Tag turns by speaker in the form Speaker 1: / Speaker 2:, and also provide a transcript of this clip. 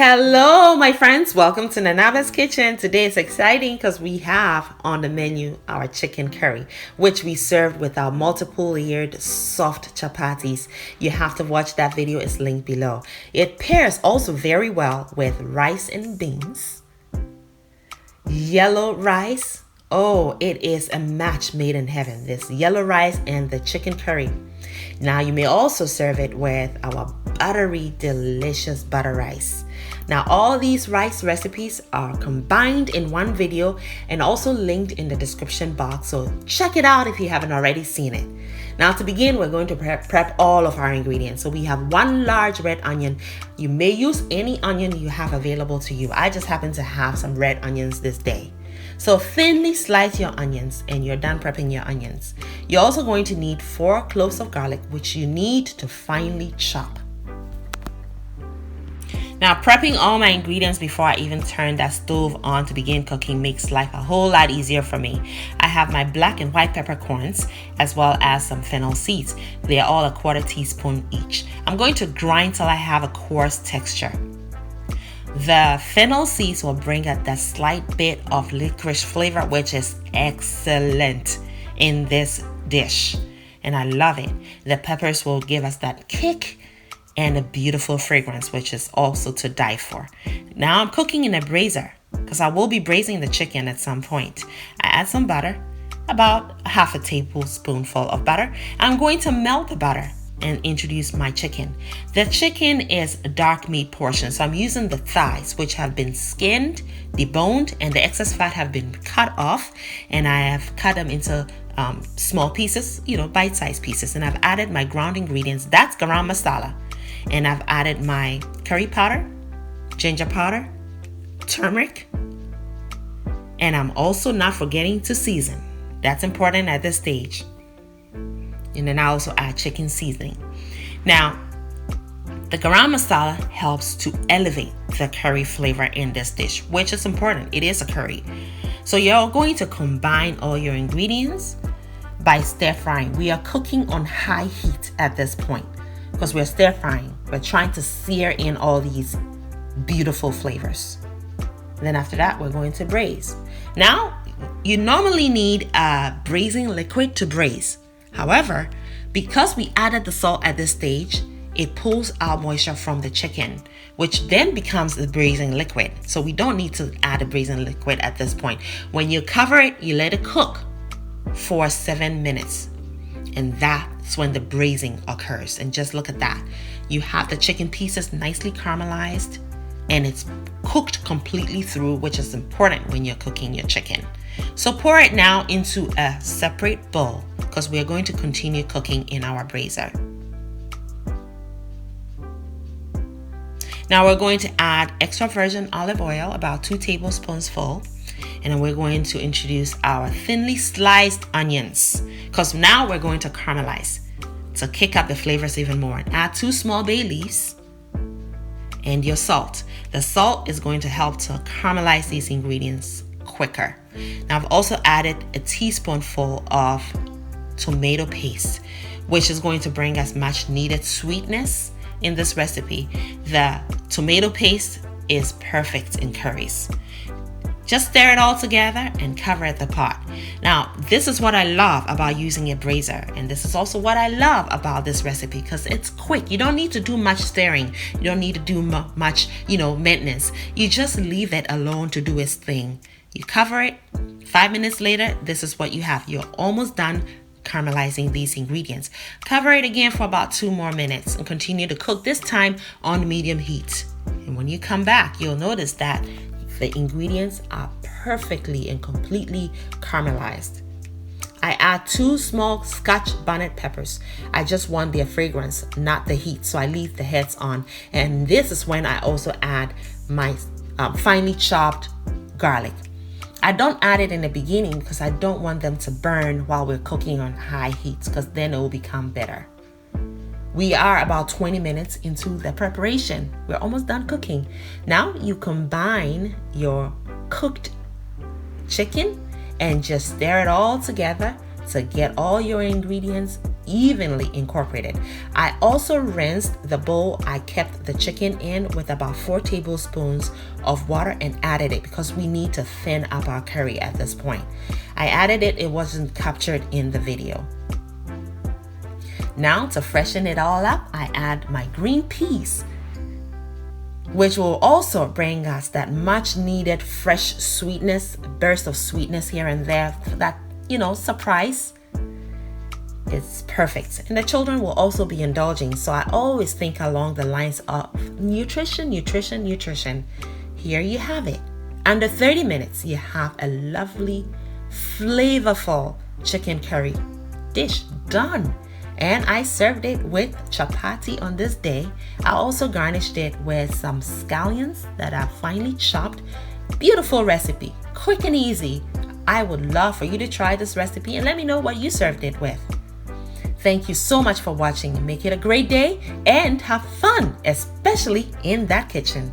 Speaker 1: Hello, my friends. Welcome to Nanaabas Kitchen. Today is exciting because we have on the menu our chicken curry, which we served with our multiple layered soft chapatis. You have to watch that video. It's linked below. It pairs also very well with rice and beans, yellow rice. Oh, it is a match made in heaven. This yellow rice and the chicken curry. Now you may also serve it with our buttery, delicious butter rice. Now all these rice recipes are combined in one video and also linked in the description box, so check it out if you haven't already seen it. Now to begin, we're going to prep all of our ingredients. So we have one large red onion. You may use any onion you have available to you. I just happen to have some red onions this day. So thinly slice your onions and you're done prepping your onions. You're also going to need 4 cloves of garlic, which you need to finely chop. Now, prepping all my ingredients before I even turn that stove on to begin cooking makes life a whole lot easier for me. I have my black and white peppercorns as well as some fennel seeds. They are all a 1/4 teaspoon each. I'm going to grind till I have a coarse texture. The fennel seeds will bring out that slight bit of licorice flavor, which is excellent in this dish, and I love it. The peppers will give us that kick and a beautiful fragrance, which is also to die for. Now I'm cooking in a braiser because I will be braising the chicken at some point. I add some butter, about 1/2 tablespoonful of butter. I'm going to melt the butter and introduce my chicken. The chicken is a dark meat portion, so I'm using the thighs, which have been skinned, deboned, and the excess fat have been cut off, and I have cut them into small pieces, bite-sized pieces, and I've added my ground ingredients. That's Garamasala, and I've added my curry powder, ginger powder, turmeric, and I'm also not forgetting to season. That's important at this stage. And then I also add chicken seasoning. Now, the Garamasala helps to elevate the curry flavor in this dish, which is important. It is a curry. So you're going to combine all your ingredients by stir frying. We are cooking on high heat at this point because we're stir frying. We're trying to sear in all these beautiful flavors. And then after that, we're going to braise. Now, you normally need a braising liquid to braise. However, because we added the salt at this stage, it pulls out moisture from the chicken, which then becomes the braising liquid. So we don't need to add a braising liquid at this point. When you cover it, you let it cook for 7 minutes. And that's when the braising occurs. And just look at that. You have the chicken pieces nicely caramelized and it's cooked completely through, which is important when you're cooking your chicken. So pour it now into a separate bowl because we are going to continue cooking in our braiser. Now we're going to add extra virgin olive oil, about 2 tablespoons full. And then we're going to introduce our thinly sliced onions because now we're going to caramelize to kick up the flavors even more. And add 2 small bay leaves and your salt. The salt is going to help to caramelize these ingredients quicker. Now I've also added a teaspoonful of tomato paste, which is going to bring us much needed sweetness in this recipe. The tomato paste is perfect in curries. Just stir it all together and cover the pot. Now, this is what I love about using a braiser, and this is also what I love about this recipe because it's quick. You don't need to do much stirring. You don't need to do much, maintenance. You just leave it alone to do its thing. You cover it. 5 minutes later, this is what you have. You're almost done caramelizing these ingredients. Cover it again for about 2 more minutes and continue to cook, this time on medium heat. And when you come back, you'll notice that the ingredients are perfectly and completely caramelized. I add 2 small Scotch bonnet peppers. I just want their fragrance, not the heat, so I leave the heads on. And this is when I also add my finely chopped garlic. I don't add it in the beginning because I don't want them to burn while we're cooking on high heat because then it will become bitter. We are about 20 minutes into the preparation. We're almost done cooking. Now you combine your cooked chicken and just stir it all together to get all your ingredients evenly incorporated. I also rinsed the bowl I kept the chicken in with about 4 tablespoons of water and added it because we need to thin up our curry at this point. I added it, it wasn't captured in the video. Now to freshen it all up, I add my green peas, which will also bring us that much needed fresh sweetness, burst of sweetness here and there, that, surprise. It's perfect. And the children will also be indulging. So I always think along the lines of nutrition. Here you have it. Under 30 minutes, you have a lovely, flavorful chicken curry dish done. And I served it with chapati on this day. I also garnished it with some scallions that are finely chopped. Beautiful recipe, quick and easy. I would love for you to try this recipe and let me know what you served it with. Thank you so much for watching. Make it a great day and have fun, especially in that kitchen.